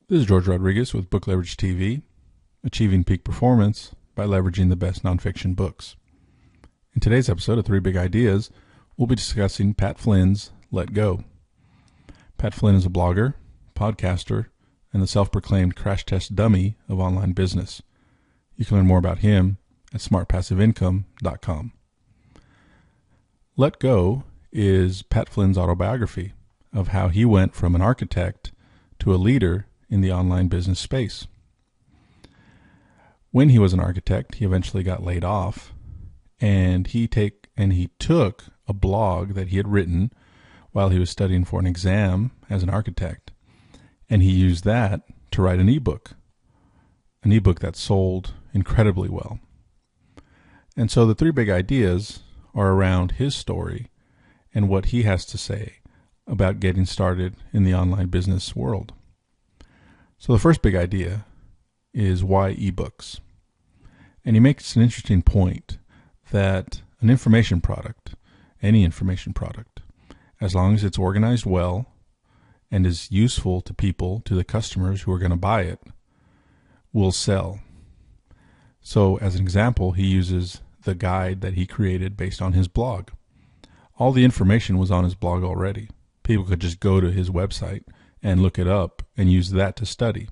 This is George Rodriguez with Book Leverage TV, achieving peak performance by leveraging the best nonfiction books. In today's episode of Three Big Ideas, we'll be discussing Pat Flynn's Let Go. Pat Flynn is a blogger, podcaster, and the self-proclaimed crash test dummy of online business. You can learn more about him at smartpassiveincome.com. Let Go is Pat Flynn's autobiography of how he went from an architect to a leader in the online business space. When he was an architect, he eventually got laid off, and he took a blog that he had written while he was studying for an exam as an architect, and he used that to write an ebook that sold incredibly well. And so the three big ideas are around his story and what he has to say about getting started in the online business world. So the first big idea is why ebooks. And he makes an interesting point that an information product, any information product, as long as it's organized well and is useful to people, to the customers who are going to buy it, will sell. So as an example, he uses the guide that he created based on his blog. All the information was on his blog already. People could just go to his website and look it up and use that to study.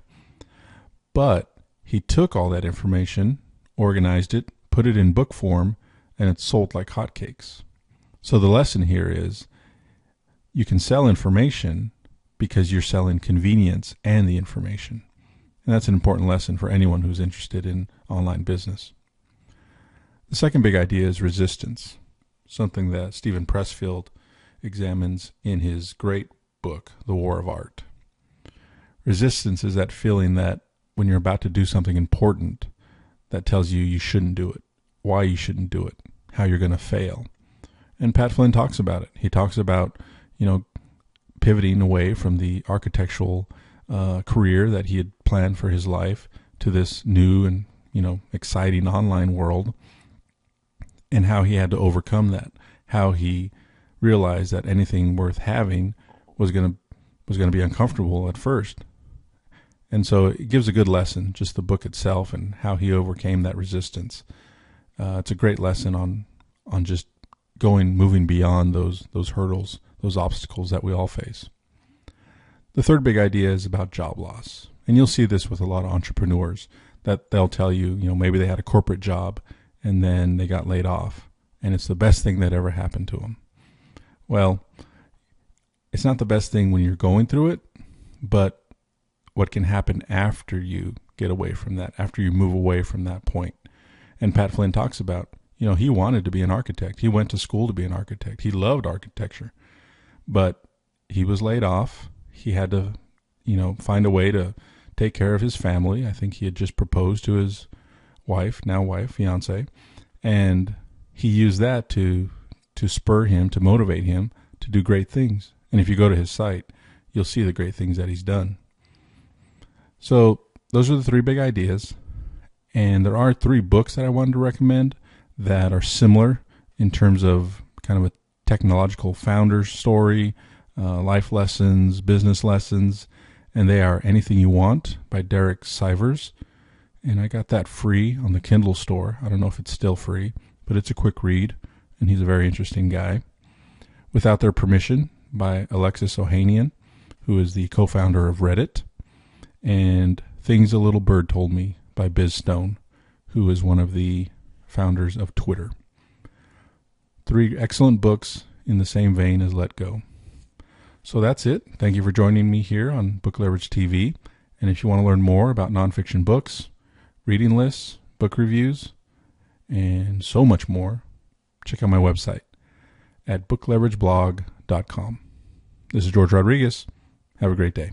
But he took all that information, organized it, put it in book form, and it sold like hotcakes. So the lesson here is you can sell information because you're selling convenience and the information. And that's an important lesson for anyone who's interested in online business. The second big idea is resistance, something that Stephen Pressfield examines in his great book, The War of Art. Resistance is that feeling that when you're about to do something important that tells you you shouldn't do it, why you shouldn't do it, how you're going to fail. And Pat Flynn talks about it. He talks about, pivoting away from the architectural career that he had planned for his life to this new and, exciting online world, and how he had to overcome that, how he realized that anything worth having was going to be uncomfortable at first. And so it gives a good lesson, just the book itself and how he overcame that resistance. It's a great lesson on just moving beyond those hurdles, those obstacles that we all face. The third big idea is about job loss. And you'll see this with a lot of entrepreneurs, that they'll tell you, maybe they had a corporate job and then they got laid off, and it's the best thing that ever happened to them. Well, it's not the best thing when you're going through it, but what can happen after you get away from that, after you move away from that point. And Pat Flynn talks about, he wanted to be an architect. He went to school to be an architect. He loved architecture, but he was laid off. He had to, find a way to take care of his family. I think he had just proposed to his fiance, and he used that to spur him, to motivate him to do great things. And if you go to his site, you'll see the great things that he's done. So those are the three big ideas. And there are three books that I wanted to recommend that are similar in terms of kind of a technological founder's story, life lessons, business lessons. And they are Anything You Want by Derek Sivers. And I got that free on the Kindle store. I don't know if it's still free, but it's a quick read, and he's a very interesting guy. Without Their Permission by Alexis Ohanian, who is the co-founder of Reddit. And Things a Little Bird Told Me by Biz Stone, who is one of the founders of Twitter. Three excellent books in the same vein as Let Go. So that's it. Thank you for joining me here on Book Leverage TV. And if you want to learn more about nonfiction books, reading lists, book reviews, and so much more, check out my website at bookleverageblog.com. This is George Rodriguez. Have a great day.